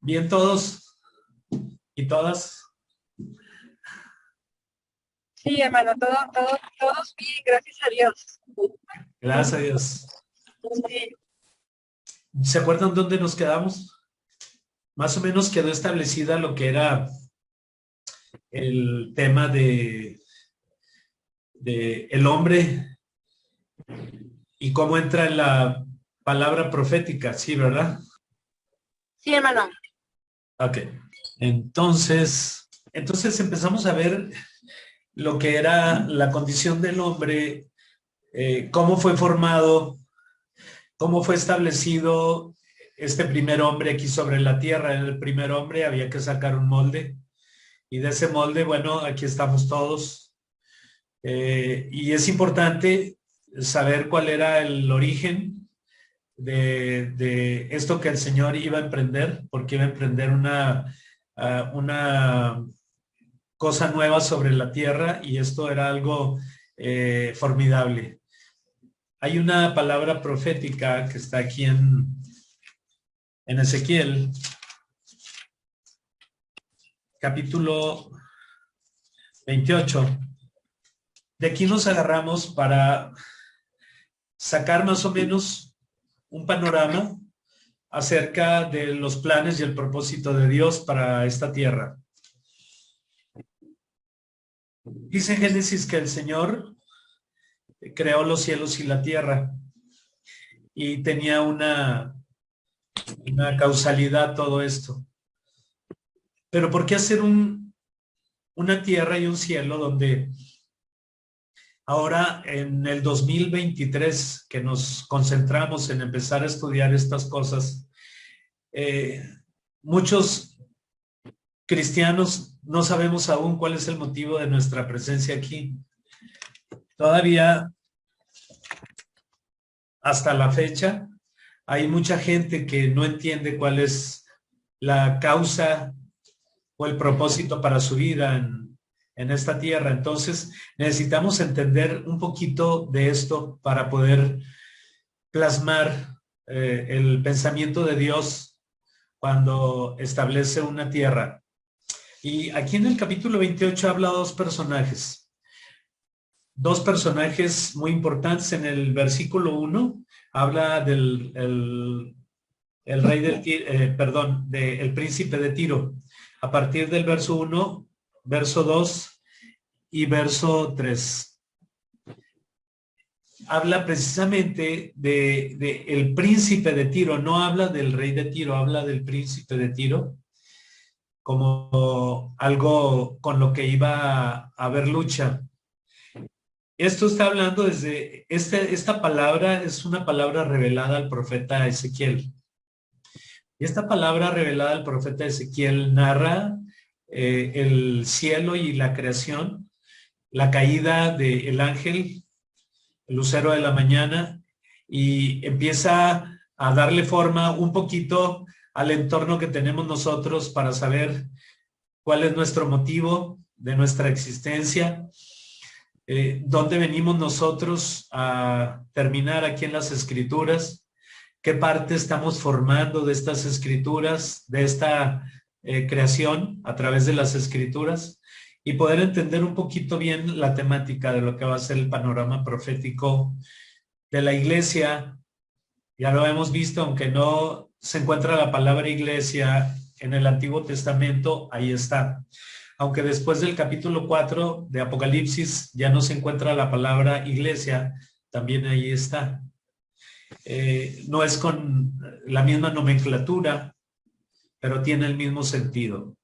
Bien todos y todas. Sí, hermano, todos bien, gracias a Dios. Gracias a Dios. Sí, ¿Se acuerdan dónde nos quedamos? Más o menos quedó establecida lo que era el tema de el hombre y cómo entra en la palabra profética, ¿sí, verdad? sí, hermano. Ok. Entonces empezamos a ver lo que era la condición del hombre, cómo fue formado, cómo fue establecido este primer hombre aquí sobre la tierra. El primer hombre había que sacar un molde y de ese molde, bueno, aquí estamos todos. Y es importante saber cuál era el origen de esto que el Señor iba a emprender, porque iba a emprender una cosa nueva sobre la tierra y esto era algo formidable. Hay una palabra profética que está aquí en Ezequiel, capítulo 28. De aquí nos agarramos para sacar más o menos un panorama acerca de los planes y el propósito de Dios para esta tierra. Dice en Génesis que el Señor creó los cielos y la tierra y tenía una causalidad todo esto. Pero ¿por qué hacer una tierra y un cielo donde ahora en el 2023 que nos concentramos en empezar a estudiar estas cosas, muchos cristianos no sabemos aún cuál es el motivo de nuestra presencia aquí? Todavía hasta la fecha hay mucha gente que no entiende cuál es la causa o el propósito para su vida en esta tierra. Entonces necesitamos entender un poquito de esto para poder plasmar el pensamiento de Dios cuando establece una tierra. Y aquí en el capítulo 28 habla dos personajes muy importantes. En el versículo 1 habla del el rey del el príncipe de Tiro. A partir del verso 1, verso 2 y verso 3. Habla precisamente de el príncipe de Tiro, no habla del rey de Tiro, habla del príncipe de Tiro como algo con lo que iba a haber lucha. Esto está hablando desde, esta palabra es una palabra revelada al profeta Ezequiel. Y esta palabra revelada al profeta Ezequiel narra el cielo y la creación, la caída del ángel, el lucero de la mañana, y empieza a darle forma un poquito al entorno que tenemos nosotros para saber cuál es nuestro motivo de nuestra existencia, dónde venimos nosotros a terminar aquí en las Escrituras, qué parte estamos formando de estas Escrituras, de esta creación a través de las Escrituras, y poder entender un poquito bien la temática de lo que va a ser el panorama profético de la iglesia. Ya lo hemos visto, aunque no se encuentra la palabra iglesia en el Antiguo Testamento, ahí está. Aunque después del capítulo 4 de Apocalipsis ya no se encuentra la palabra iglesia, también ahí está. No es con la misma nomenclatura, pero tiene el mismo sentido.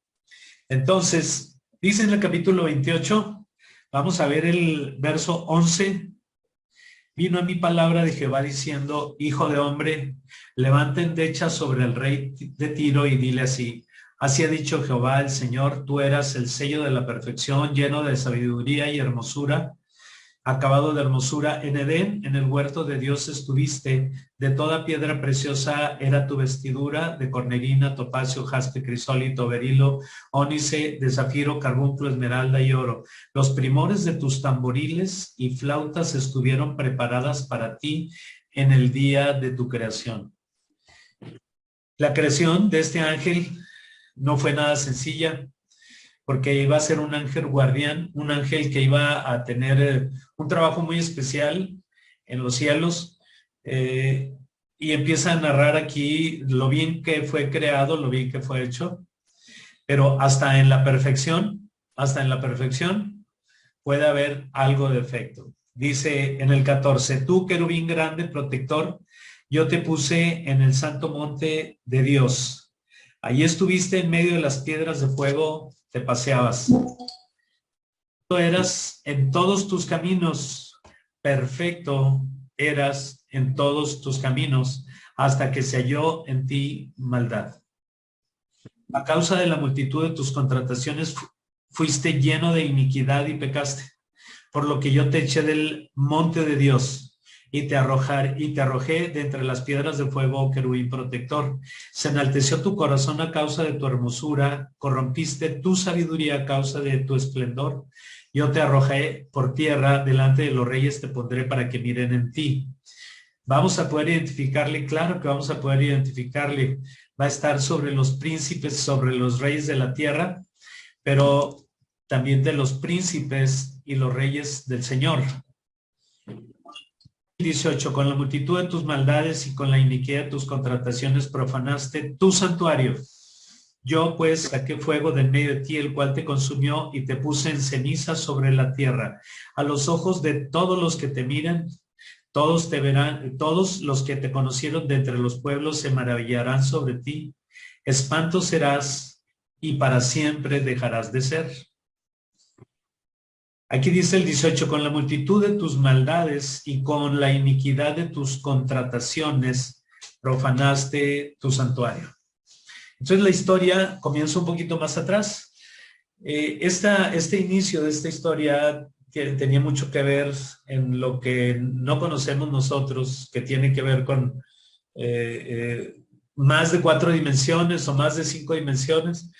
Entonces, dice en el capítulo 28, vamos a ver el verso 11. Vino a mi palabra de Jehová diciendo, hijo de hombre, levanta endecha sobre el rey de Tiro y dile así, así ha dicho Jehová el Señor, tú eras el sello de la perfección, lleno de sabiduría y hermosura, acabado de hermosura. En Edén, en el huerto de Dios estuviste, de toda piedra preciosa era tu vestidura, de cornelina, topacio, jaspe, crisólito, berilo, ónice, de zafiro, carbunclo, esmeralda y oro. Los primores de tus tamboriles y flautas estuvieron preparadas para ti en el día de tu creación. La creación de este ángel no fue nada sencilla, porque iba a ser un ángel guardián, un ángel que iba a tener un trabajo muy especial en los cielos, y empieza a narrar aquí lo bien que fue creado, lo bien que fue hecho, pero hasta en la perfección puede haber algo de defecto. Dice en el 14, tú querubín grande, protector, yo te puse en el santo monte de Dios. Allí estuviste en medio de las piedras de fuego, te paseabas. Tú eras en todos tus caminos, perfecto eras en todos tus caminos, hasta que se halló en ti maldad. A causa de la multitud de tus contrataciones fuiste lleno de iniquidad y pecaste, por lo que yo te eché del monte de Dios y te arrojé de entre las piedras de fuego, oh querubín protector. Se enalteció tu corazón a causa de tu hermosura, corrompiste tu sabiduría a causa de tu esplendor. Yo te arrojé por tierra, delante de los reyes te pondré para que miren en ti. Vamos a poder identificarle, claro que vamos a poder identificarle. Va a estar sobre los príncipes, sobre los reyes de la tierra, pero también de los príncipes y los reyes del Señor. 18, con la multitud de tus maldades y con la iniquidad de tus contrataciones profanaste tu santuario. Yo pues saqué fuego de en medio de ti, el cual te consumió y te puse en ceniza sobre la tierra. A los ojos de todos los que te miran, todos te verán, todos los que te conocieron de entre los pueblos se maravillarán sobre ti. Espanto serás y para siempre dejarás de ser. Aquí dice el 18, con la multitud de tus maldades y con la iniquidad de tus contrataciones profanaste tu santuario. Entonces la historia comienza un poquito más atrás. Este inicio de esta historia tenía mucho que ver en lo que no conocemos nosotros, que tiene que ver con más de 4 dimensiones o más de 5 dimensiones,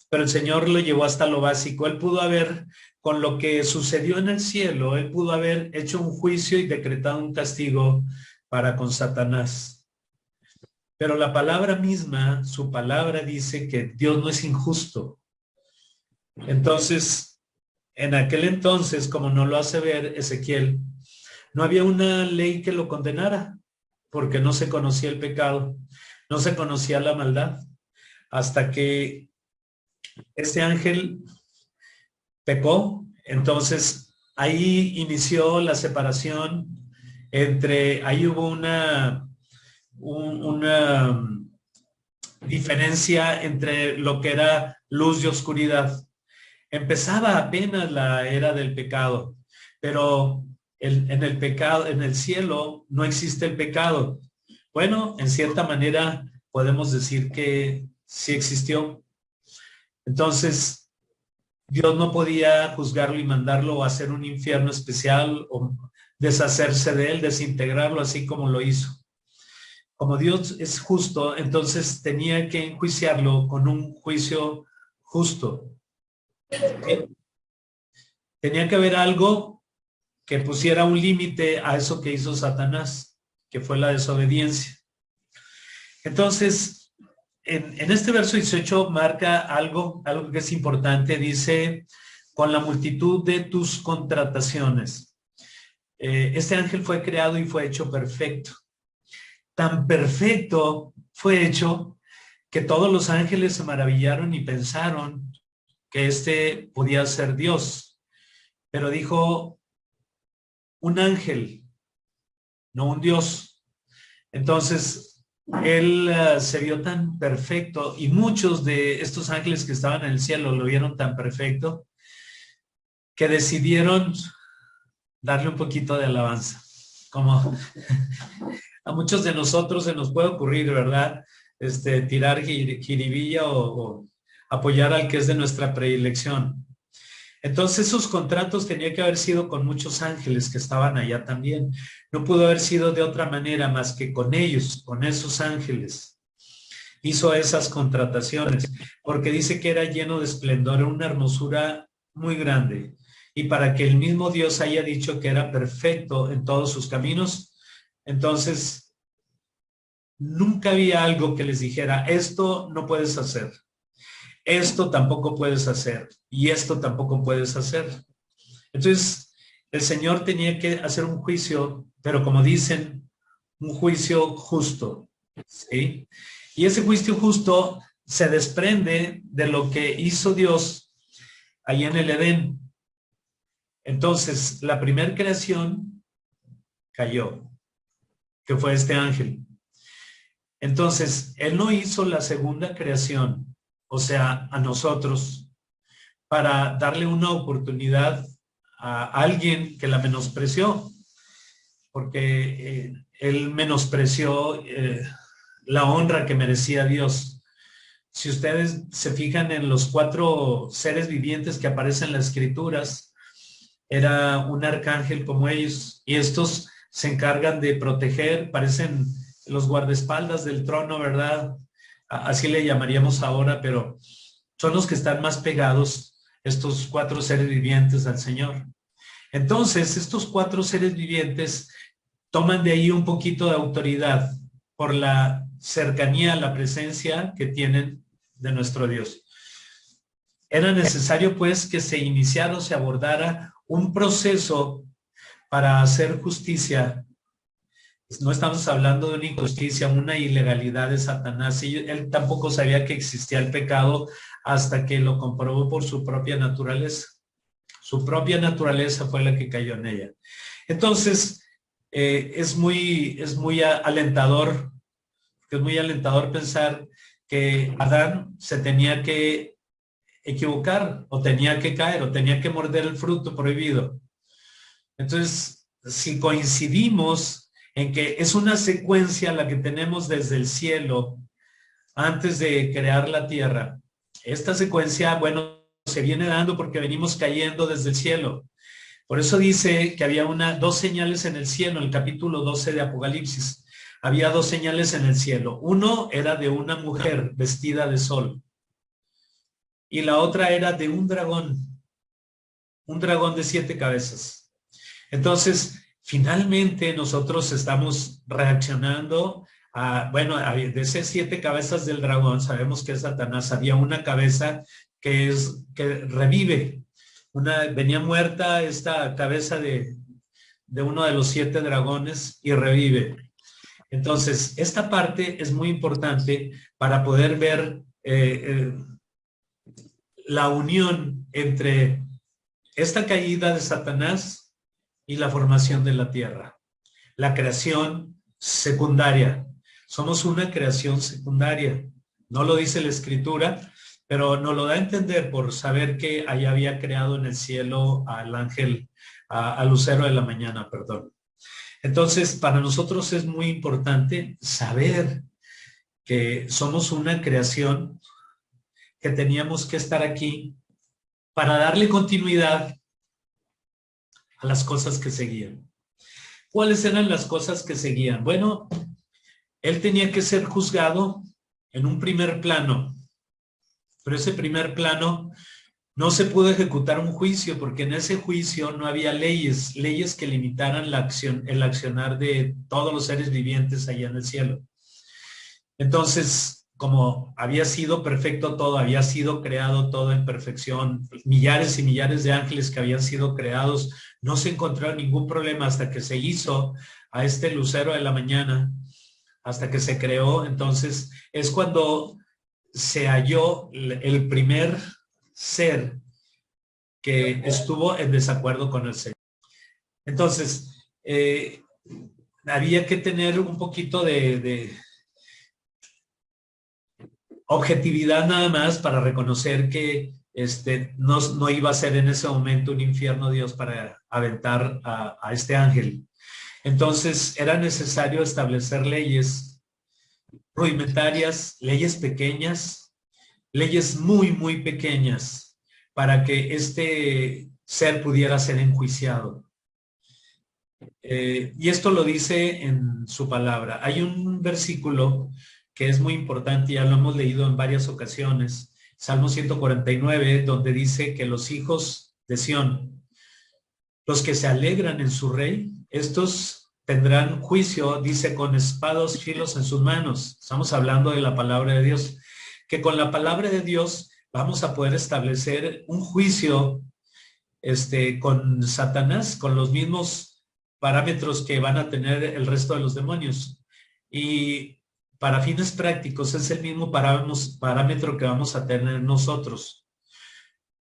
pero el Señor lo llevó hasta lo básico. Él pudo haber, con lo que sucedió en el cielo, él pudo haber hecho un juicio y decretado un castigo para con Satanás. Pero la palabra misma, su palabra dice que Dios no es injusto. Entonces, en aquel entonces, como no lo hace ver Ezequiel, no había una ley que lo condenara, porque no se conocía el pecado, no se conocía la maldad, hasta que este ángel pecó. Entonces ahí inició la separación ahí hubo una diferencia entre lo que era luz y oscuridad. Empezaba apenas la era del pecado, pero en el pecado, en el cielo no existe el pecado. Bueno, en cierta manera podemos decir que sí existió. Entonces, Dios no podía juzgarlo y mandarlo a hacer un infierno especial o deshacerse de él, desintegrarlo así como lo hizo. Como Dios es justo, entonces tenía que enjuiciarlo con un juicio justo. Tenía que haber algo que pusiera un límite a eso que hizo Satanás, que fue la desobediencia. Entonces, en este verso 18 marca algo que es importante. Dice, con la multitud de tus contrataciones. Este ángel fue creado y fue hecho perfecto. Tan perfecto fue hecho que todos los ángeles se maravillaron y pensaron que este podía ser Dios. Pero dijo, un ángel, no un Dios. Entonces, él se vio tan perfecto y muchos de estos ángeles que estaban en el cielo lo vieron tan perfecto que decidieron darle un poquito de alabanza. Como a muchos de nosotros se nos puede ocurrir, ¿verdad? Tirar jiribilla o apoyar al que es de nuestra predilección. Entonces esos contratos tenían que haber sido con muchos ángeles que estaban allá también. No pudo haber sido de otra manera más que con ellos, con esos ángeles. Hizo esas contrataciones porque dice que era lleno de esplendor, una hermosura muy grande. Y para que el mismo Dios haya dicho que era perfecto en todos sus caminos, entonces nunca había algo que les dijera, esto no puedes hacer. esto tampoco puedes hacer y esto tampoco puedes hacer. Entonces, el Señor tenía que hacer un juicio, pero como dicen, un juicio justo, ¿sí? Y ese juicio justo se desprende de lo que hizo Dios ahí en el Edén. Entonces, la primera creación cayó, que fue este ángel. Entonces, Él no hizo la segunda creación, o sea, a nosotros, para darle una oportunidad a alguien que la menospreció, porque Él menospreció la honra que merecía Dios. Si ustedes se fijan en los 4 seres vivientes que aparecen en las Escrituras, era un arcángel como ellos, y estos se encargan de proteger, parecen los guardaespaldas del trono, ¿verdad? Así le llamaríamos ahora, pero son los que están más pegados, estos 4 seres vivientes al Señor. Entonces, estos 4 seres vivientes toman de ahí un poquito de autoridad por la cercanía, la presencia que tienen de nuestro Dios. Era necesario, pues, que se iniciara o se abordara un proceso para hacer justicia. No estamos hablando de una injusticia, una ilegalidad de Satanás. Él tampoco sabía que existía el pecado hasta que lo comprobó por su propia naturaleza. Su propia naturaleza fue la que cayó en ella. Entonces, es muy alentador, pensar que Adán se tenía que equivocar, o tenía que caer, o tenía que morder el fruto prohibido. Entonces, si coincidimos en que es una secuencia la que tenemos desde el cielo antes de crear la tierra, esta secuencia, bueno, se viene dando porque venimos cayendo desde el cielo. Por eso dice que había 2 señales en el cielo, en el capítulo 12 de Apocalipsis. Había 2 señales en el cielo. Uno era de una mujer vestida de sol, y la otra era de un dragón de 7 cabezas. Entonces, finalmente nosotros estamos reaccionando de esas 7 cabezas del dragón. Sabemos que es Satanás. Había una cabeza que revive. Venía muerta esta cabeza de uno de los 7 dragones y revive. Entonces, esta parte es muy importante para poder ver la unión entre esta caída de Satanás y la formación de la tierra. La creación secundaria. Somos una creación secundaria. No lo dice la Escritura, pero nos lo da a entender por saber que allá había creado en el cielo al ángel, al lucero de la mañana, perdón. Entonces, para nosotros es muy importante saber que somos una creación, que teníamos que estar aquí para darle continuidad a las cosas que seguían. ¿Cuáles eran las cosas que seguían? Bueno, él tenía que ser juzgado en un primer plano, pero ese primer plano no se pudo ejecutar un juicio, porque en ese juicio no había leyes que limitaran el accionar de todos los seres vivientes allá en el cielo. Entonces, como había sido perfecto todo, había sido creado todo en perfección, millares y millares de ángeles que habían sido creados, no se encontró ningún problema hasta que se hizo a este lucero de la mañana, hasta que se creó. Entonces, es cuando se halló el primer ser que estuvo en desacuerdo con el Señor. Entonces, había que tener un poquito de objetividad nada más para reconocer que no iba a ser en ese momento un infierno Dios para aventar a este ángel. Entonces era necesario establecer leyes rudimentarias, leyes pequeñas, leyes muy, muy pequeñas, para que este ser pudiera ser enjuiciado. Y esto lo dice en su palabra. Hay un versículo que es muy importante, ya lo hemos leído en varias ocasiones, Salmo 149, donde dice que los hijos de Sión, los que se alegran en su rey, estos tendrán juicio, dice, con espados filos en sus manos. Estamos hablando de la palabra de Dios, que con la palabra de Dios vamos a poder establecer un juicio con Satanás, con los mismos parámetros que van a tener el resto de los demonios. Y para fines prácticos es el mismo parámetro que vamos a tener nosotros.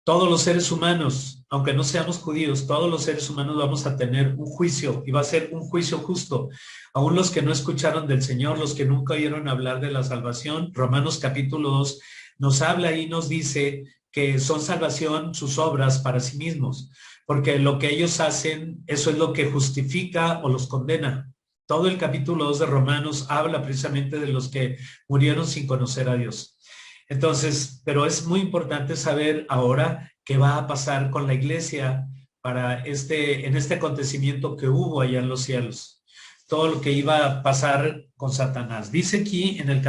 Todos los seres humanos, aunque no seamos judíos, todos los seres humanos vamos a tener un juicio y va a ser un juicio justo. Aún los que no escucharon del Señor, los que nunca oyeron hablar de la salvación, Romanos capítulo 2 nos habla y nos dice que son salvación sus obras para sí mismos, porque lo que ellos hacen, eso es lo que justifica o los condena. Todo el capítulo 2 de Romanos habla precisamente de los que murieron sin conocer a Dios. Entonces, pero es muy importante saber ahora qué va a pasar con la iglesia en este acontecimiento que hubo allá en los cielos. Todo lo que iba a pasar con Satanás. Dice aquí en el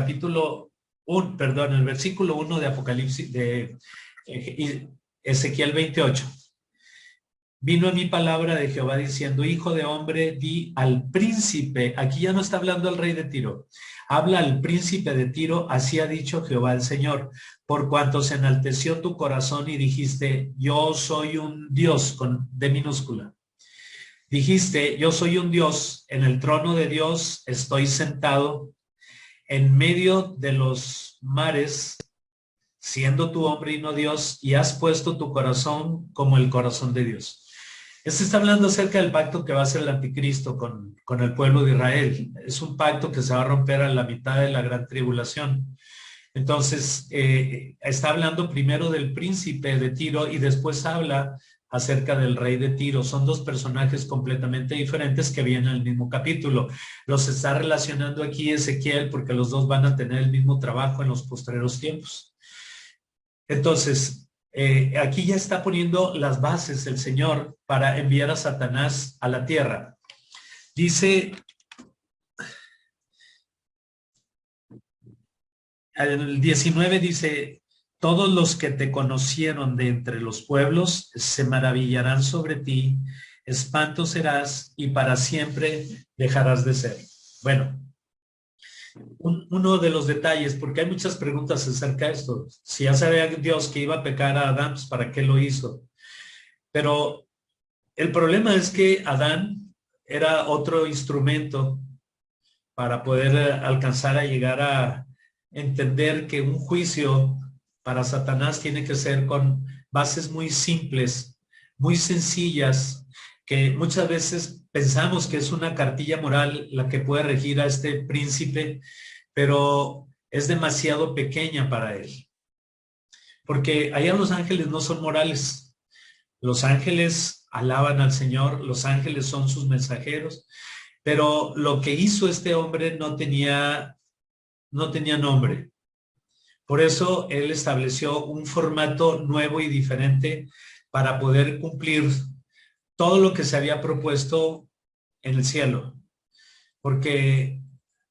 el versículo 1 de Apocalipsis, de Ezequiel 28. Vino a mí palabra de Jehová diciendo, hijo de hombre, di al príncipe, aquí ya no está hablando al rey de Tiro, habla al príncipe de Tiro, así ha dicho Jehová el Señor, por cuanto se enalteció tu corazón y dijiste, yo soy un Dios, con D minúscula. Dijiste, yo soy un Dios, en el trono de Dios estoy sentado, en medio de los mares, siendo tu hombre y no Dios, y has puesto tu corazón como el corazón de Dios. Este está hablando acerca del pacto que va a hacer el anticristo con el pueblo de Israel. Es un pacto que se va a romper a la mitad de la gran tribulación. Entonces, está hablando primero del príncipe de Tiro y después habla acerca del rey de Tiro. Son dos personajes completamente diferentes que vienen en el mismo capítulo. Los está relacionando aquí Ezequiel porque los dos van a tener el mismo trabajo en los postreros tiempos. Entonces, aquí ya está poniendo las bases el Señor para enviar a Satanás a la tierra. Dice, en el 19 dice, todos los que te conocieron de entre los pueblos se maravillarán sobre ti, espanto serás y para siempre dejarás de ser. Bueno, uno de los detalles, porque hay muchas preguntas acerca de esto. Si ya sabía Dios que iba a pecar a Adán, pues ¿para qué lo hizo? Pero el problema es que Adán era otro instrumento para poder alcanzar a llegar a entender que un juicio para Satanás tiene que ser con bases muy simples, muy sencillas, que muchas veces pensamos que es una cartilla moral la que puede regir a este príncipe, pero es demasiado pequeña para él. Porque allá los ángeles no son morales. Los ángeles alaban al Señor, los ángeles son sus mensajeros, pero lo que hizo este hombre no tenía nombre. Por eso él estableció un formato nuevo y diferente para poder cumplir todo lo que se había propuesto en el cielo. Porque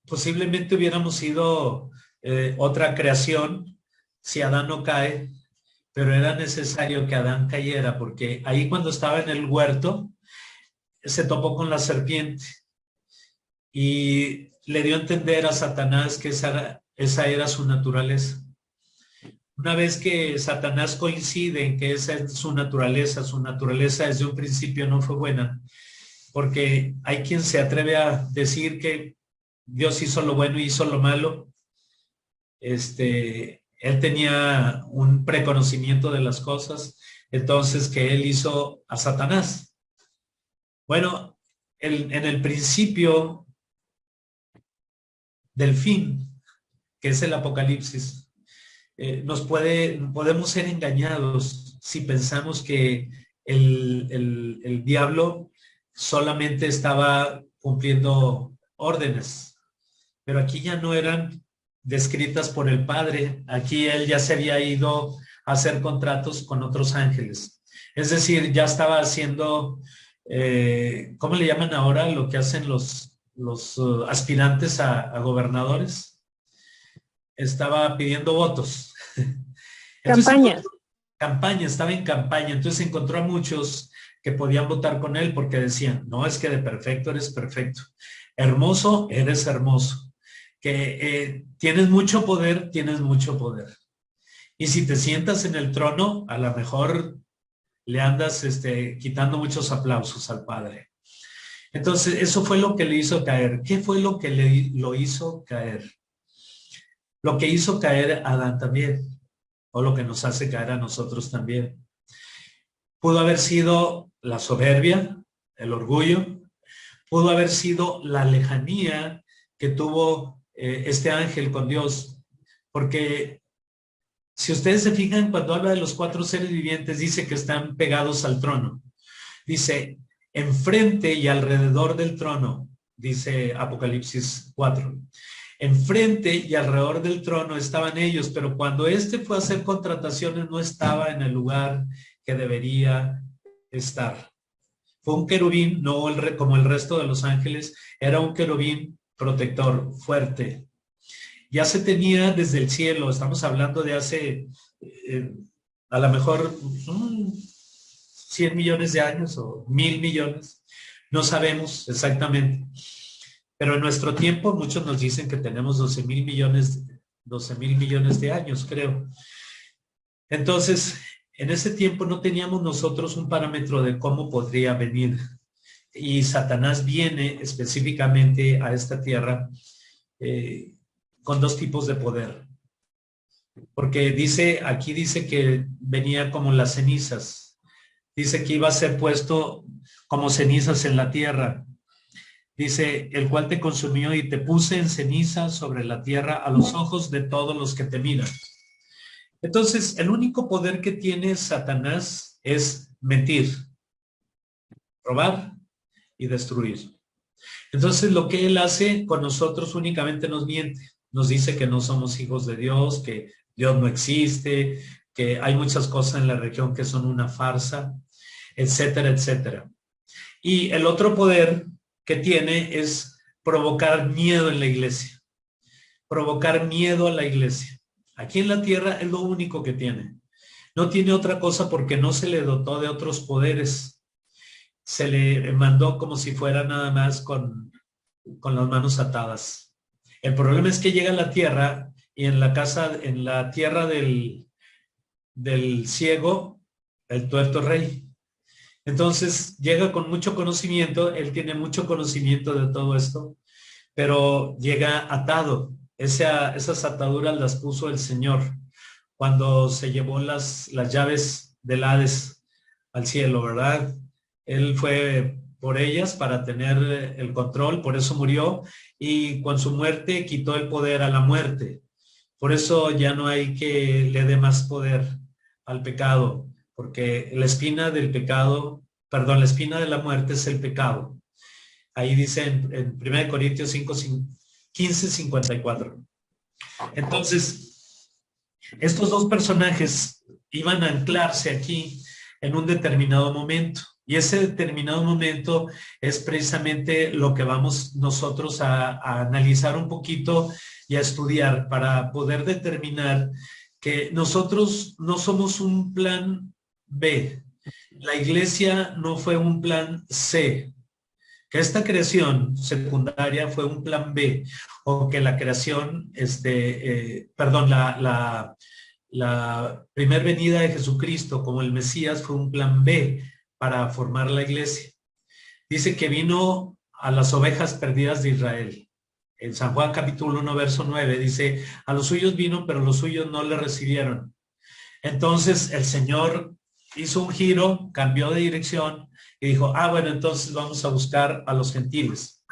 posiblemente hubiéramos sido otra creación si Adán no cae, pero era necesario que Adán cayera, porque ahí cuando estaba en el huerto, se topó con la serpiente y le dio a entender a Satanás que esa era su naturaleza. Una vez que Satanás coincide en que esa es su naturaleza desde un principio no fue buena, porque hay quien se atreve a decir que Dios hizo lo bueno y hizo lo malo. Él tenía un preconocimiento de las cosas, entonces que él hizo a Satanás. Bueno, en el principio del fin, que es el Apocalipsis, podemos ser engañados si pensamos que el diablo solamente estaba cumpliendo órdenes, pero aquí ya no eran descritas por el Padre, aquí él ya se había ido a hacer contratos con otros ángeles, es decir, ya estaba haciendo, ¿cómo le llaman ahora lo que hacen los aspirantes a gobernadores? Estaba pidiendo votos. Campaña. Campaña, estaba en campaña, entonces encontró a muchos que podían votar con él porque decían, no, es que de perfecto eres perfecto, hermoso eres hermoso, que tienes mucho poder. Y si te sientas en el trono, a lo mejor le andas quitando muchos aplausos al Padre. Entonces, eso fue lo que le hizo caer. ¿Qué fue lo que lo hizo caer? Lo que hizo caer a Adán también, o lo que nos hace caer a nosotros también. Pudo haber sido la soberbia, el orgullo, pudo haber sido la lejanía que tuvo este ángel con Dios, porque si ustedes se fijan, cuando habla de los 4 seres vivientes, dice que están pegados al trono. Dice, enfrente y alrededor del trono, dice Apocalipsis 4. Enfrente y alrededor del trono estaban ellos, pero cuando fue a hacer contrataciones no estaba en el lugar que debería estar. Fue un querubín, no como el resto de los ángeles, era un querubín protector, fuerte. Ya se tenía desde el cielo, estamos hablando de hace a lo mejor 100 millones de años o 1000 millones, no sabemos exactamente. Pero en nuestro tiempo muchos nos dicen que tenemos 12 mil millones de años, creo. Entonces, en ese tiempo no teníamos nosotros un parámetro de cómo podría venir. Y Satanás viene específicamente a esta tierra con 2 tipos de poder. Porque aquí dice que venía como las cenizas. Dice que iba a ser puesto como cenizas en la tierra. Dice, el cual te consumió y te puse en ceniza sobre la tierra a los ojos de todos los que te miran. Entonces, el único poder que tiene Satanás es mentir, robar y destruir. Entonces, lo que él hace con nosotros únicamente nos miente. Nos dice que no somos hijos de Dios, que Dios no existe, que hay muchas cosas en la región que son una farsa, etcétera, etcétera. Y el otro poder que tiene es provocar miedo en la iglesia. Provocar miedo a la iglesia. Aquí en la tierra es lo único que tiene. No tiene otra cosa porque no se le dotó de otros poderes. Se le mandó como si fuera nada más con las manos atadas. El problema es que llega a la tierra y en la tierra del ciego, el tuerto rey. Entonces llega con mucho conocimiento, él tiene mucho conocimiento de todo esto, pero llega atado. Esas ataduras las puso el Señor cuando se llevó las llaves del Hades al cielo, ¿verdad? Él fue por ellas para tener el control, por eso murió, y con su muerte quitó el poder a la muerte. Por eso ya no hay que le dé más poder al pecado, porque la espina del pecado, perdón, la espina de la muerte es el pecado. Ahí dice en 1 Corintios 5, 15, 54. Entonces, estos 2 personajes iban a anclarse aquí en un determinado momento. Y ese determinado momento es precisamente lo que vamos nosotros a analizar un poquito y a estudiar para poder determinar que nosotros no somos un plan B. La iglesia no fue un plan C. Que esta creación secundaria fue un plan B, o que la creación, la primer venida de Jesucristo como el Mesías fue un plan B para formar la iglesia. Dice que vino a las ovejas perdidas de Israel. En San Juan capítulo 1, verso 9, dice, a los suyos vino, pero los suyos no le recibieron. Entonces el Señor hizo un giro, cambió de dirección y dijo, bueno, entonces vamos a buscar a los gentiles.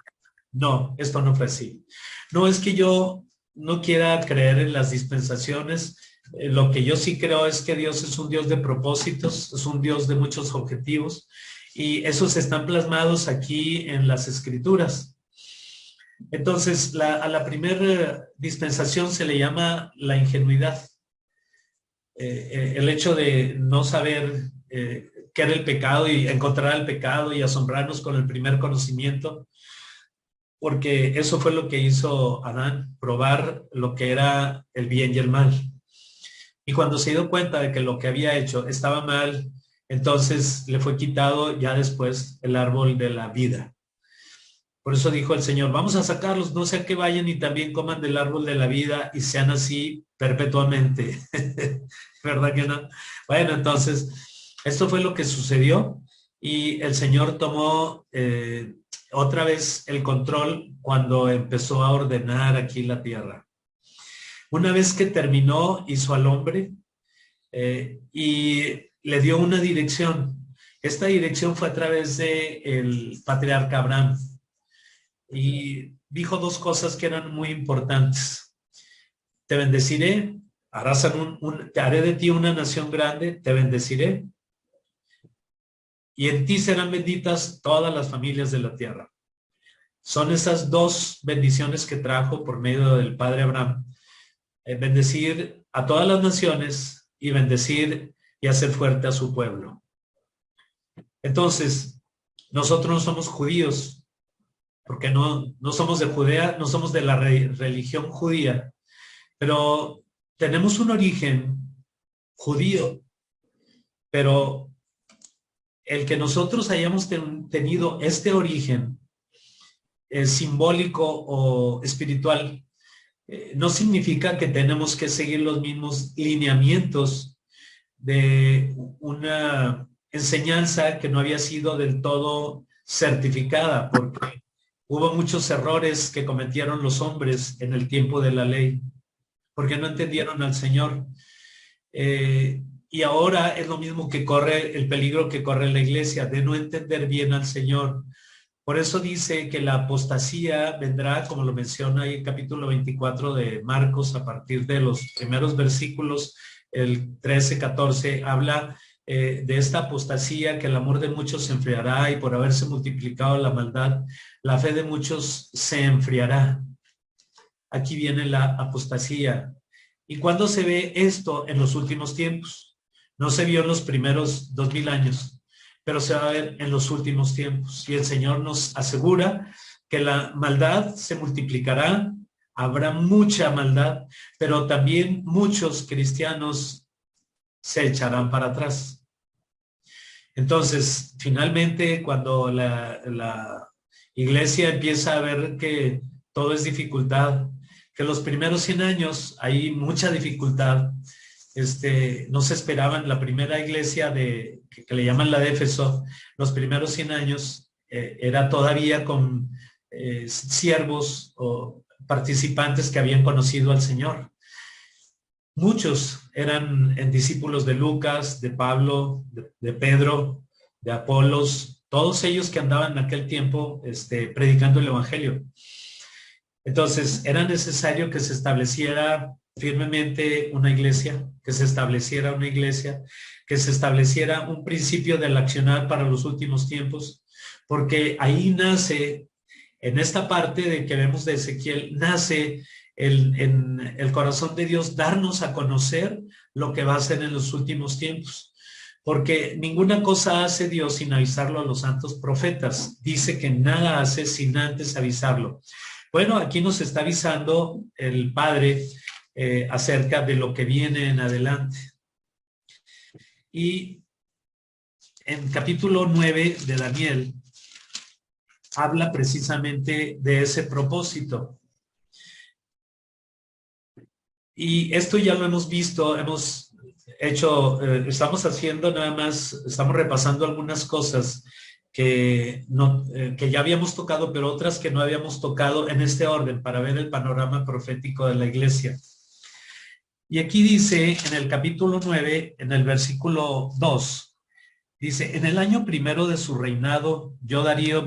No, esto no fue así. No es que yo no quiera creer en las dispensaciones. Lo que yo sí creo es que Dios es un Dios de propósitos, es un Dios de muchos objetivos y esos están plasmados aquí en las Escrituras. Entonces, a la primera dispensación se le llama la ingenuidad. El hecho de no saber qué era el pecado y encontrar el pecado y asombrarnos con el primer conocimiento, porque eso fue lo que hizo Adán, probar lo que era el bien y el mal. Y cuando se dio cuenta de que lo que había hecho estaba mal, entonces le fue quitado ya después el árbol de la vida. Por eso dijo el Señor, vamos a sacarlos, no sea que vayan y también coman del árbol de la vida y sean así perpetuamente. ¿verdad que no? Bueno, entonces, esto fue lo que sucedió y el Señor tomó otra vez el control cuando empezó a ordenar aquí la tierra. Una vez que terminó, hizo al hombre y le dio una dirección. Esta dirección fue a través de el patriarca Abraham y dijo dos cosas que eran muy importantes. Te bendeciré, te haré de ti una nación grande, te bendeciré y en ti serán benditas todas las familias de la tierra. Son esas dos bendiciones que trajo por medio del padre Abraham. Bendecir a todas las naciones y bendecir y hacer fuerte a su pueblo. Entonces, nosotros no somos judíos, porque no somos de Judea, no somos de la religión judía, pero tenemos un origen judío, pero el que nosotros hayamos tenido este origen simbólico o espiritual, no significa que tenemos que seguir los mismos lineamientos de una enseñanza que no había sido del todo certificada, porque hubo muchos errores que cometieron los hombres en el tiempo de la ley, porque no entendieron al Señor. Y ahora es lo mismo que corre el peligro que corre la iglesia, de no entender bien al Señor. Por eso dice que la apostasía vendrá, como lo menciona ahí el capítulo 24 de Marcos, a partir de los primeros versículos, el 13, 14, habla de esta apostasía, que el amor de muchos se enfriará y por haberse multiplicado la maldad, la fe de muchos se enfriará. Aquí viene la apostasía. ¿Y cuándo se ve esto? En los últimos tiempos. No se vio en los primeros 2000 años, pero se va a ver en los últimos tiempos. Y el Señor nos asegura que la maldad se multiplicará, habrá mucha maldad, pero también muchos cristianos se echarán para atrás. Entonces, finalmente, cuando la iglesia empieza a ver que todo es dificultad, que los primeros 100 años hay mucha dificultad, no se esperaban. La primera iglesia que le llaman la de Éfeso, los primeros 100 años era todavía con siervos o participantes que habían conocido al Señor. Muchos eran discípulos de Lucas, de Pablo, de Pedro, de Apolos, todos ellos que andaban en aquel tiempo predicando el Evangelio. Entonces, era necesario que se estableciera firmemente una iglesia, que se estableciera un principio del accionar para los últimos tiempos, porque ahí nace, en esta parte de que vemos de Ezequiel, nace en el corazón de Dios darnos a conocer lo que va a hacer en los últimos tiempos. Porque ninguna cosa hace Dios sin avisarlo a los santos profetas. Dice que nada hace sin antes avisarlo. Bueno, aquí nos está avisando el Padre acerca de lo que viene en adelante. Y en capítulo 9 de Daniel habla precisamente de ese propósito. Y esto ya lo hemos visto, hemos hecho, estamos haciendo nada más, estamos repasando algunas cosas que ya habíamos tocado, pero otras que no habíamos tocado en este orden para ver el panorama profético de la iglesia. Y aquí dice en el capítulo 9, en el versículo 2, dice: en el año primero de su reinado, Daniel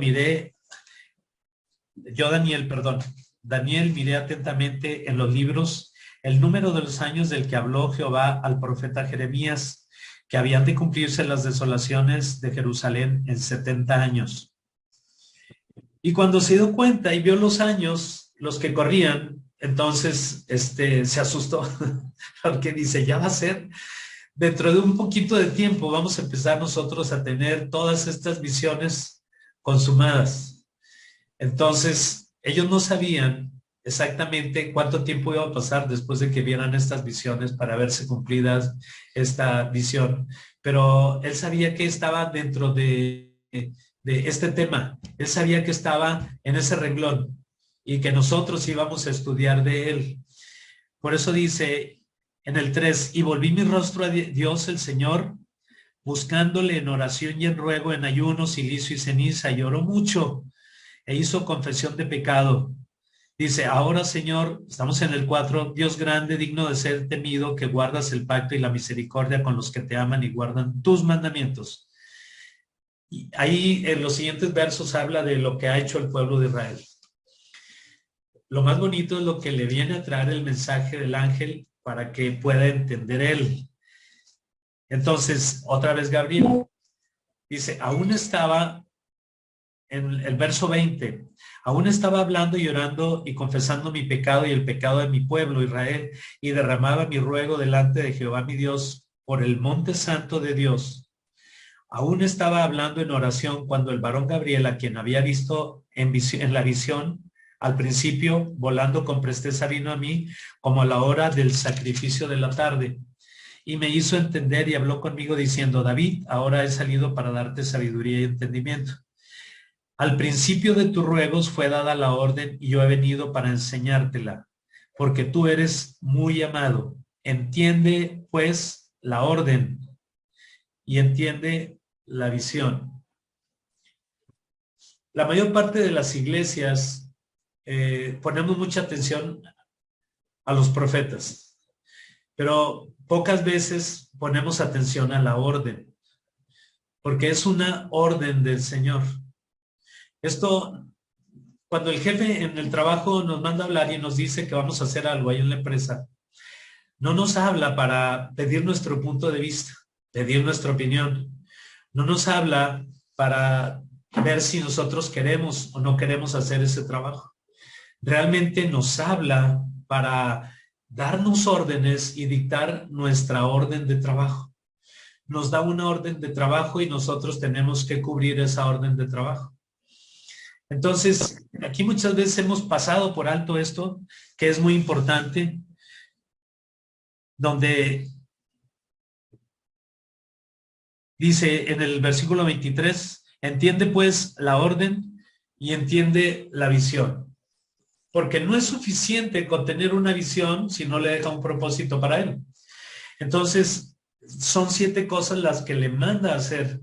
miré atentamente en los libros el número de los años del que habló Jehová al profeta Jeremías, que habían de cumplirse las desolaciones de Jerusalén en 70 años. Y cuando se dio cuenta y vio los años, los que corrían, entonces se asustó, porque dice, ya va a ser, dentro de un poquito de tiempo vamos a empezar nosotros a tener todas estas visiones consumadas. Entonces, ellos no sabían exactamente cuánto tiempo iba a pasar después de que vieran estas visiones para verse cumplidas esta visión, pero él sabía que estaba dentro de este tema, él sabía que estaba en ese renglón y que nosotros íbamos a estudiar de él. Por eso dice, En el 3, y volví mi rostro a Dios el Señor, buscándole en oración y en ruego, en ayuno, silicio y ceniza, y oró mucho e hizo confesión de pecado. Dice, ahora Señor, estamos en el 4, Dios grande, digno de ser temido, que guardas el pacto y la misericordia con los que te aman y guardan tus mandamientos. Y ahí en los siguientes versos habla de lo que ha hecho el pueblo de Israel. Lo más bonito es lo que le viene a traer el mensaje del ángel para que pueda entender él. Entonces, otra vez Gabriel dice, aún estaba en el verso 20, aún estaba hablando y llorando y confesando mi pecado y el pecado de mi pueblo Israel, y derramaba mi ruego delante de Jehová mi Dios por el monte santo de Dios. Aún estaba hablando en oración cuando el varón Gabriel, a quien había visto en la visión, al principio, volando con presteza, vino a mí como a la hora del sacrificio de la tarde, y me hizo entender y habló conmigo diciendo, David, ahora he salido para darte sabiduría y entendimiento. Al principio de tus ruegos fue dada la orden y yo he venido para enseñártela, porque tú eres muy amado. Entiende, pues, la orden y entiende la visión. La mayor parte de las iglesias ponemos mucha atención a los profetas, pero pocas veces ponemos atención a la orden, porque es una orden del Señor. Esto, cuando el jefe en el trabajo nos manda a hablar y nos dice que vamos a hacer algo ahí en la empresa, no nos habla para pedir nuestro punto de vista, pedir nuestra opinión. No nos habla para ver si nosotros queremos o no queremos hacer ese trabajo. Realmente nos habla para darnos órdenes y dictar nuestra orden de trabajo. Nos da una orden de trabajo y nosotros tenemos que cubrir esa orden de trabajo. Entonces, aquí muchas veces hemos pasado por alto esto, que es muy importante, donde dice en el versículo 23, entiende pues la orden y entiende la visión. Porque no es suficiente con tener una visión si no le deja un propósito para él. Entonces, son 7 cosas las que le manda a hacer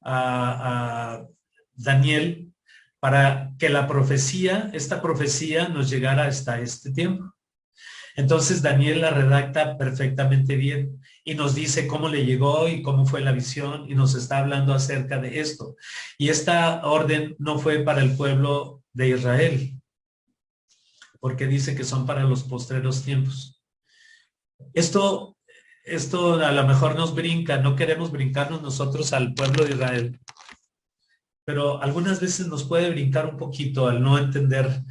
a Daniel para que la profecía, esta profecía nos llegara hasta este tiempo. Entonces Daniel la redacta perfectamente bien y nos dice cómo le llegó y cómo fue la visión y nos está hablando acerca de esto. Y esta orden no fue para el pueblo de Israel, porque dice que son para los postreros tiempos. Esto a lo mejor nos brinca, no queremos brincarnos nosotros al pueblo de Israel, pero algunas veces nos puede brincar un poquito al no entender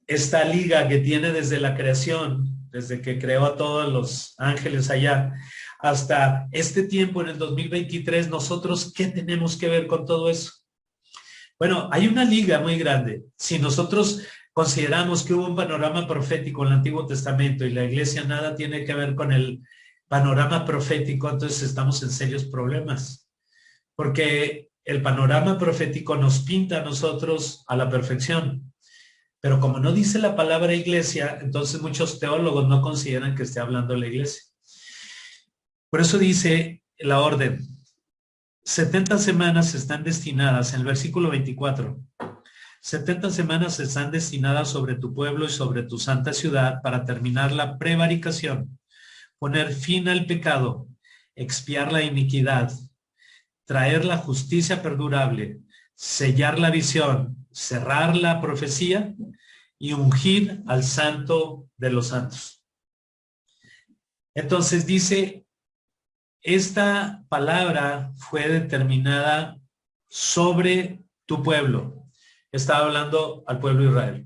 esta liga que tiene desde la creación, desde que creó a todos los ángeles allá, hasta este tiempo en el 2023, nosotros, ¿qué tenemos que ver con todo eso? Bueno, hay una liga muy grande. Si nosotros consideramos que hubo un panorama profético en el Antiguo Testamento y la iglesia nada tiene que ver con el panorama profético, entonces estamos en serios problemas. Porque el panorama profético nos pinta a nosotros a la perfección. Pero como no dice la palabra iglesia, entonces muchos teólogos no consideran que esté hablando la iglesia. Por eso dice la orden, 70 semanas están destinadas, en el versículo 24, 70 semanas están destinadas sobre tu pueblo y sobre tu santa ciudad para terminar la prevaricación, poner fin al pecado, expiar la iniquidad, traer la justicia perdurable, sellar la visión, cerrar la profecía y ungir al santo de los santos. Entonces dice, esta palabra fue determinada sobre tu pueblo. Está hablando al pueblo de Israel.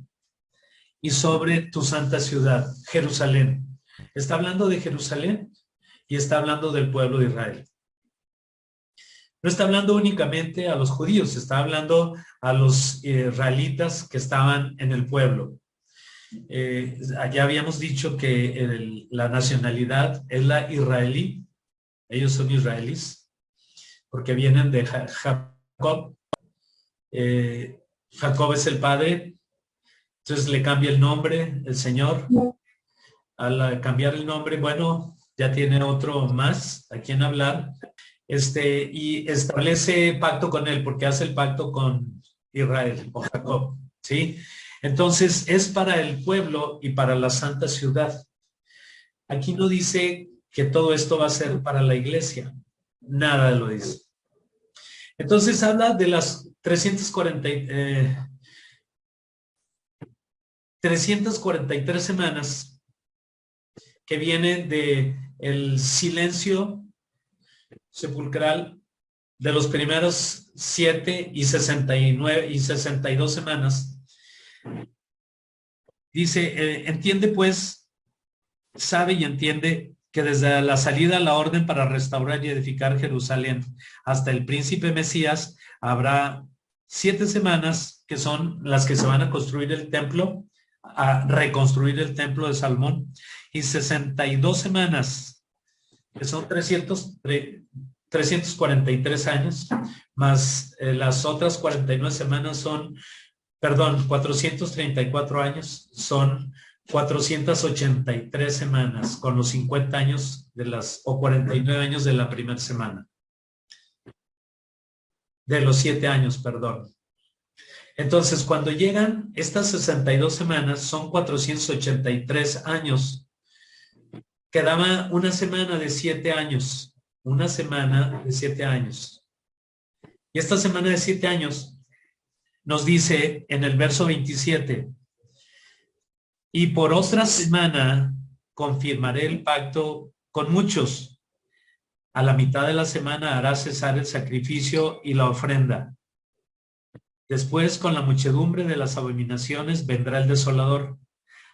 Y sobre tu santa ciudad, Jerusalén. Está hablando de Jerusalén y está hablando del pueblo de Israel. No está hablando únicamente a los judíos, está hablando a los israelitas que estaban en el pueblo. Ya habíamos dicho que la nacionalidad es la israelí. Ellos son israelíes porque vienen de Jacob. Jacob es el padre, entonces le cambia el nombre, el Señor. al cambiar el nombre, bueno, ya tiene otro más a quien hablar, y establece pacto con él, porque hace el pacto con Israel o Jacob, ¿sí? Entonces, es para el pueblo y para la santa ciudad. Aquí no dice que todo esto va a ser para la iglesia. Nada lo dice. Entonces habla de las 343 semanas que viene de el silencio sepulcral de los primeros 7 y 69 y 62 semanas. Dice, entiende pues, sabe y entiende que desde la salida a la orden para restaurar y edificar Jerusalén hasta el príncipe Mesías habrá 7 semanas que son las que se van a construir el templo, a reconstruir el templo de Salomón, y 62 semanas que son 343 años, más las otras 49 semanas son, perdón, 434 años, son 483 semanas, con los 50 años o 49 años de la primera semana. De los 7 años, perdón. Entonces, cuando llegan estas 62 semanas, son 483 años. Quedaba una semana de 7 años. Una semana de 7 años. Y esta semana de 7 años nos dice en el verso 27, y por otra semana confirmaré el pacto con muchos. A la mitad de la semana hará cesar el sacrificio y la ofrenda. Después, con la muchedumbre de las abominaciones, vendrá el desolador,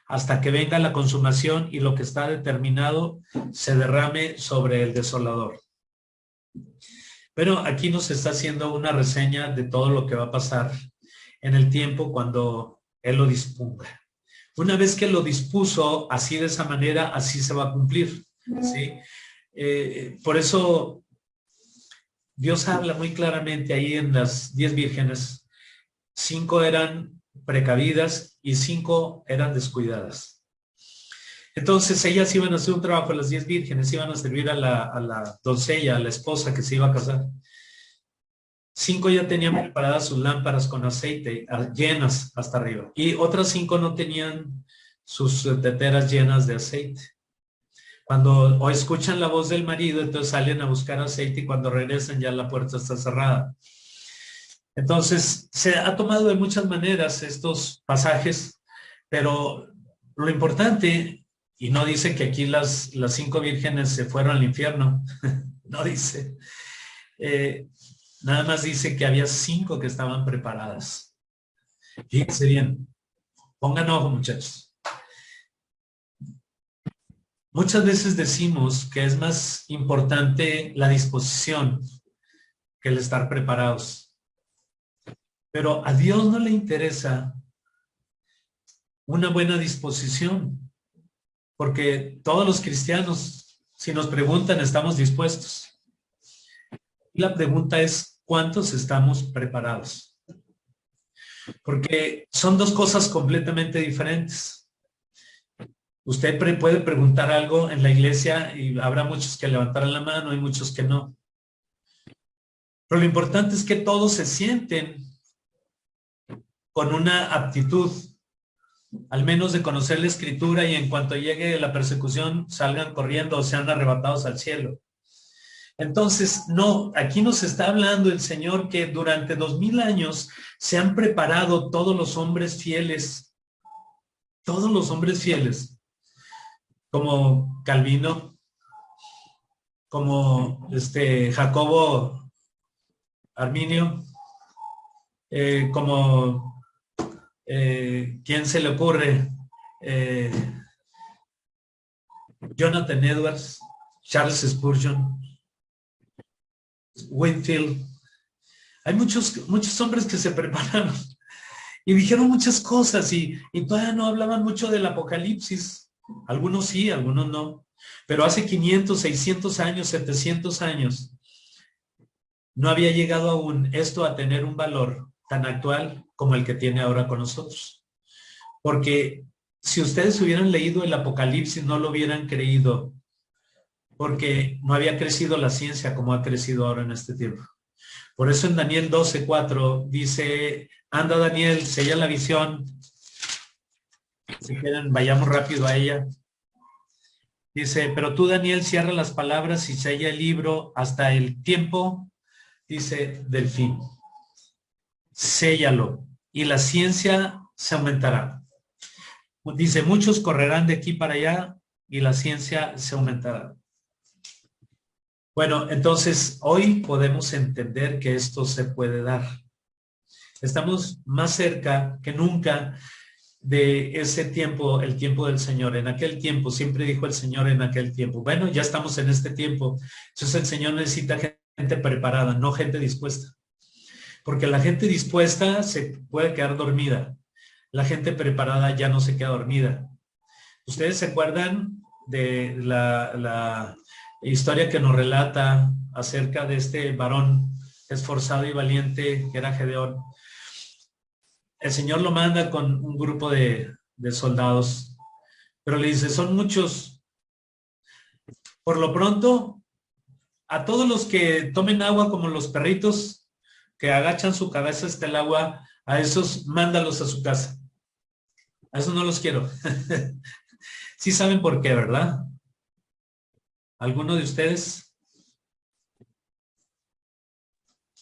hasta que venga la consumación y lo que está determinado se derrame sobre el desolador. Pero aquí nos está haciendo una reseña de todo lo que va a pasar en el tiempo cuando Él lo disponga. Una vez que lo dispuso así, de esa manera, así se va a cumplir, ¿sí? Por eso Dios habla muy claramente ahí en las 10 vírgenes. 5 eran precavidas y 5 eran descuidadas. Entonces ellas iban a hacer un trabajo, las 10 vírgenes iban a servir a la doncella, a la esposa que se iba a casar. 5 ya tenían preparadas sus lámparas con aceite llenas hasta arriba, y otras 5 no tenían sus teteras llenas de aceite. Cuando o escuchan la voz del marido, entonces salen a buscar aceite, y cuando regresan ya la puerta está cerrada. Entonces se ha tomado de muchas maneras estos pasajes, pero lo importante, y no dice que aquí las 5 vírgenes se fueron al infierno, no dice. Nada más dice que había 5 que estaban preparadas. Fíjense bien, pongan ojo, muchachos. Muchas veces decimos que es más importante la disposición que el estar preparados. Pero a Dios no le interesa una buena disposición, porque todos los cristianos, si nos preguntan, estamos dispuestos. La pregunta es, ¿cuántos estamos preparados? Porque son dos cosas completamente diferentes. Usted puede preguntar algo en la iglesia y habrá muchos que levantarán la mano y muchos que no. Pero lo importante es que todos se sienten con una aptitud, al menos de conocer la escritura, y en cuanto llegue la persecución salgan corriendo o sean arrebatados al cielo. Entonces, no, aquí nos está hablando el Señor que durante 2000 años se han preparado todos los hombres fieles, como Calvino, como Jacobo Arminio, como ¿quién se le ocurre? Jonathan Edwards, Charles Spurgeon, Whitefield. Hay muchos hombres que se prepararon y dijeron muchas cosas y todavía no hablaban mucho del Apocalipsis. Algunos sí, algunos no. Pero hace 500, 600 años, 700 años, no había llegado aún esto a tener un valor tan actual como el que tiene ahora con nosotros. Porque si ustedes hubieran leído el Apocalipsis, no lo hubieran creído, porque no había crecido la ciencia como ha crecido ahora en este tiempo. Por eso en Daniel 12:4 dice, anda Daniel, sella la visión. Si quieren, vayamos rápido a ella. Dice, pero tú, Daniel, cierra las palabras y sella el libro hasta el tiempo, dice, del fin. Séllalo y la ciencia se aumentará. Dice, muchos correrán de aquí para allá y la ciencia se aumentará. Bueno, entonces hoy podemos entender que esto se puede dar. Estamos más cerca que nunca de ese tiempo, el tiempo del Señor. En aquel tiempo, siempre dijo el Señor en aquel tiempo. Bueno, ya estamos en este tiempo. Entonces el Señor necesita gente preparada, no gente dispuesta. Porque la gente dispuesta se puede quedar dormida. La gente preparada ya no se queda dormida. ¿Ustedes se acuerdan de la historia que nos relata acerca de este varón esforzado y valiente que era Gedeón? El Señor lo manda con un grupo de soldados, pero le dice, son muchos. Por lo pronto, a todos los que tomen agua como los perritos, que agachan su cabeza hasta el agua, a esos mándalos a su casa. A esos no los quiero. Sí saben por qué, ¿verdad? ¿Alguno de ustedes?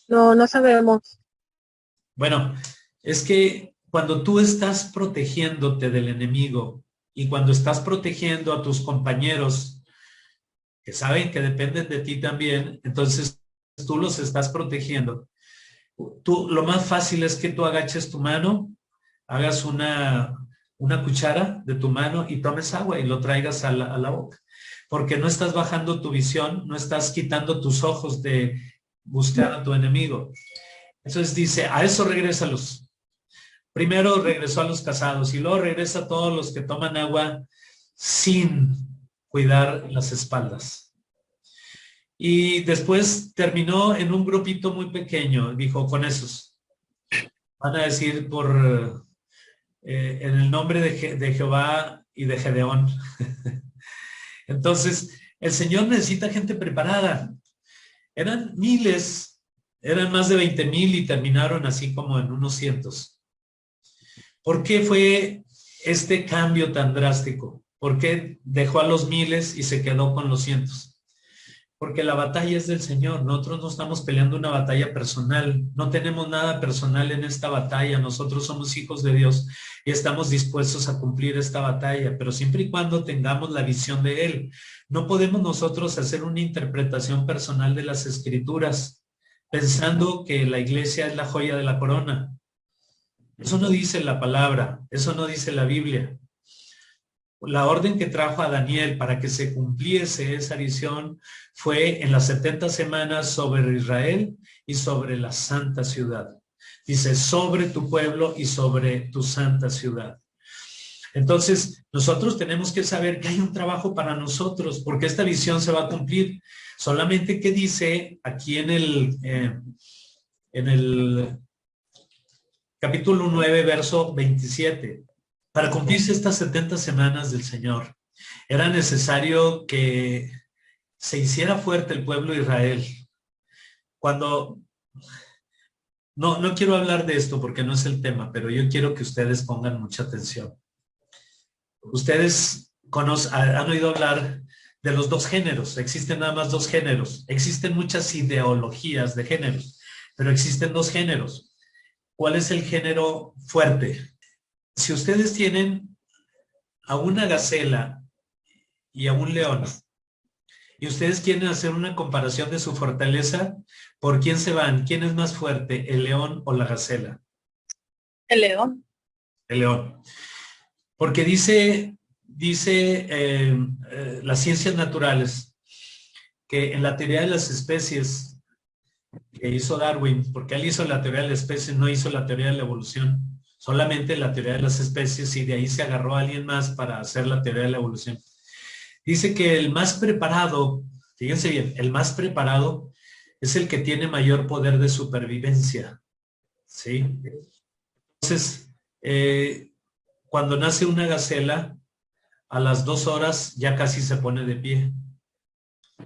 No, no sabemos. Bueno, es que cuando tú estás protegiéndote del enemigo y cuando estás protegiendo a tus compañeros que saben que dependen de ti también, entonces tú los estás protegiendo. Tú, lo más fácil es que tú agaches tu mano, hagas una cuchara de tu mano y tomes agua y lo traigas a la boca. Porque no estás bajando tu visión, no estás quitando tus ojos de buscar a tu enemigo. Entonces dice, a eso regrésalos. Primero regresó a los casados y luego regresa a todos los que toman agua sin cuidar las espaldas. Y después terminó en un grupito muy pequeño, dijo, con esos. Van a decir en el nombre de Jehová y de Gedeón. Entonces, el Señor necesita gente preparada. Eran miles, eran más de 20,000 y terminaron así como en unos cientos. ¿Por qué fue este cambio tan drástico? ¿Por qué dejó a los miles y se quedó con los cientos? Porque la batalla es del Señor. Nosotros no estamos peleando una batalla personal. No tenemos nada personal en esta batalla. Nosotros somos hijos de Dios y estamos dispuestos a cumplir esta batalla, pero siempre y cuando tengamos la visión de Él. No podemos nosotros hacer una interpretación personal de las Escrituras pensando que la iglesia es la joya de la corona. Eso no dice la palabra, eso no dice la Biblia. La orden que trajo a Daniel para que se cumpliese esa visión fue en las 70 semanas sobre Israel y sobre la santa ciudad. Dice, sobre tu pueblo y sobre tu santa ciudad. Entonces, nosotros tenemos que saber que hay un trabajo para nosotros, porque esta visión se va a cumplir. Solamente que dice aquí en el capítulo 9, verso 27. Para cumplirse estas 70 semanas del Señor, era necesario que se hiciera fuerte el pueblo de Israel. Cuando, no quiero hablar de esto porque no es el tema, pero yo quiero que ustedes pongan mucha atención. Ustedes han oído hablar de los dos géneros. Existen nada más dos géneros. Existen muchas ideologías de géneros, pero existen dos géneros. ¿Cuál es el género fuerte? Si ustedes tienen a una gacela y a un león, y ustedes quieren hacer una comparación de su fortaleza, ¿por quién se van? ¿Quién es más fuerte, el león o la gacela? El león. El león. Porque dice las ciencias naturales que en la teoría de las especies que hizo Darwin, porque él hizo la teoría de las especies, no hizo la teoría de la evolución, solamente la teoría de las especies, y de ahí se agarró a alguien más para hacer la teoría de la evolución. Dice que el más preparado, fíjense bien, el más preparado es el que tiene mayor poder de supervivencia. ¿Sí? Entonces, Cuando nace una gacela, a las 2 horas ya casi se pone de pie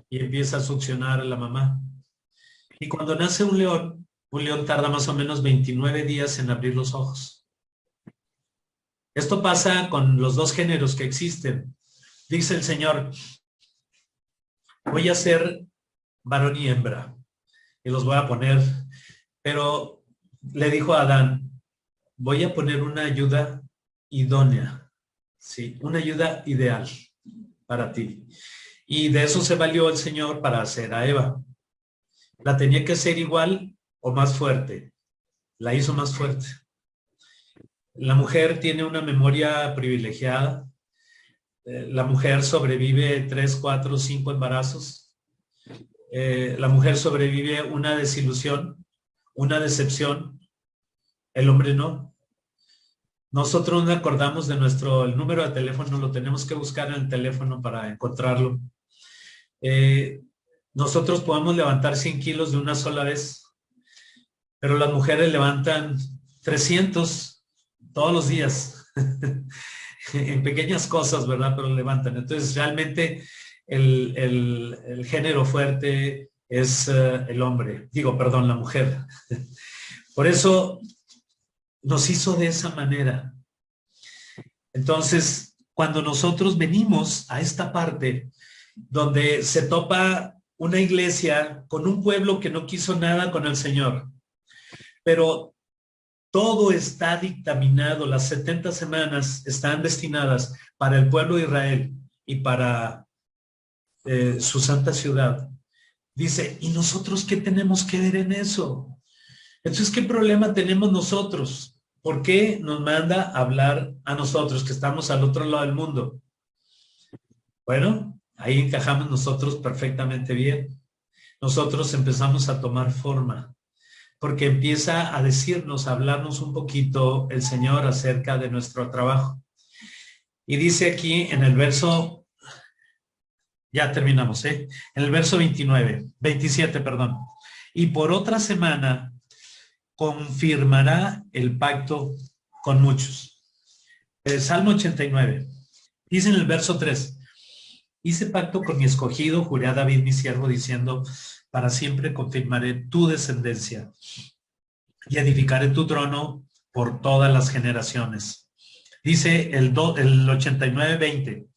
y empieza a succionar a la mamá. Y cuando nace un león tarda más o menos 29 días en abrir los ojos. Esto pasa con los dos géneros que existen. Dice el Señor, voy a hacer varón y hembra y los voy a poner, pero le dijo a Adán, voy a poner una ayuda idónea, ¿sí? Una ayuda ideal para ti. Y de eso se valió el Señor para hacer a Eva. La tenía que hacer igual o más fuerte. La hizo más fuerte. La mujer tiene una memoria privilegiada. La mujer sobrevive 3, 4, 5 embarazos. La mujer sobrevive una desilusión, una decepción. El hombre no. Nosotros nos acordamos de el número de teléfono, lo tenemos que buscar en el teléfono para encontrarlo. Nosotros podemos levantar 100 kilos de una sola vez, pero las mujeres levantan 300 todos los días, en pequeñas cosas, ¿verdad? Pero levantan. Entonces, realmente el género fuerte es el hombre, la mujer. Por eso nos hizo de esa manera. Entonces, cuando nosotros venimos a esta parte donde se topa una iglesia con un pueblo que no quiso nada con el Señor, pero todo está dictaminado, las 70 semanas están destinadas para el pueblo de Israel y para su santa ciudad. Dice, ¿y nosotros qué tenemos que ver en eso? Entonces, ¿qué problema tenemos nosotros? ¿Por qué nos manda a hablar a nosotros que estamos al otro lado del mundo? Bueno, ahí encajamos nosotros perfectamente bien. Nosotros empezamos a tomar forma, porque empieza a decirnos, a hablarnos un poquito el Señor acerca de nuestro trabajo. Y dice aquí en el verso, ya terminamos, en el verso 27, perdón. Y por otra semana confirmará el pacto con muchos. El Salmo 89. Dice en el verso 3, hice pacto con mi escogido, juré a David mi siervo, diciendo, para siempre confirmaré tu descendencia y edificaré tu trono por todas las generaciones. Dice el 89:20,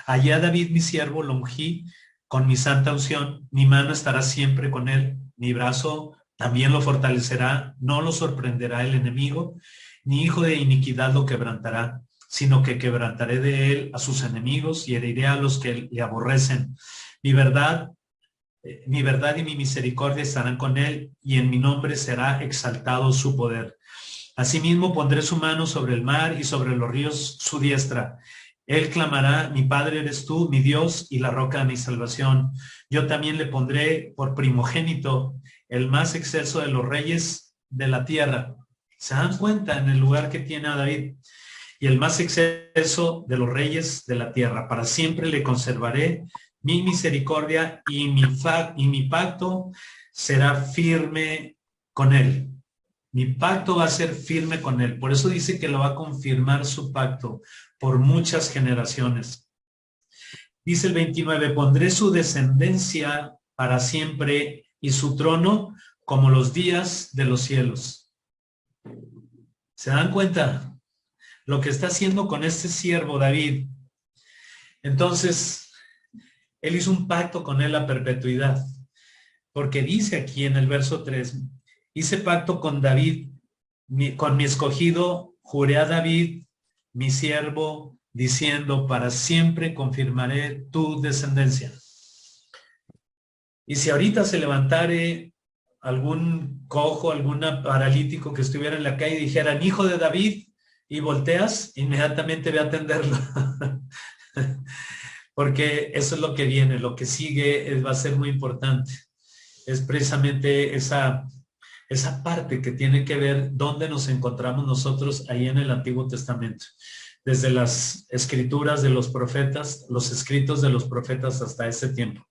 allá a David mi siervo lo ungí con mi santa unción, mi mano estará siempre con él, mi brazo también lo fortalecerá, no lo sorprenderá el enemigo, ni hijo de iniquidad lo quebrantará, sino que quebrantaré de él a sus enemigos y heriré a los que le aborrecen. Mi verdad y mi misericordia estarán con él, y en mi nombre será exaltado su poder. Asimismo pondré su mano sobre el mar y sobre los ríos su diestra. Él clamará, mi Padre eres tú, mi Dios y la roca de mi salvación. Yo también le pondré por primogénito, el más excelso de los reyes de la tierra. ¿Se dan cuenta en el lugar que tiene a David? Y el más excelso de los reyes de la tierra. Para siempre le conservaré mi misericordia y mi pacto será firme con él. Mi pacto va a ser firme con él. Por eso dice que lo va a confirmar su pacto por muchas generaciones. Dice el 29, pondré su descendencia para siempre y su trono como los días de los cielos. ¿Se dan cuenta lo que está haciendo con este siervo David? Entonces, él hizo un pacto con él a perpetuidad, porque dice aquí en el verso 3, hice pacto con David, con mi escogido, juré a David, mi siervo, diciendo, para siempre confirmaré tu descendencia. Y si ahorita se levantare algún cojo, algún paralítico que estuviera en la calle y dijeran, hijo de David, y volteas, inmediatamente ve a atenderlo. Porque eso es lo que viene, lo que sigue va a ser muy importante. Es precisamente esa parte que tiene que ver dónde nos encontramos nosotros ahí en el Antiguo Testamento. Desde las escrituras de los profetas, los escritos de los profetas hasta ese tiempo.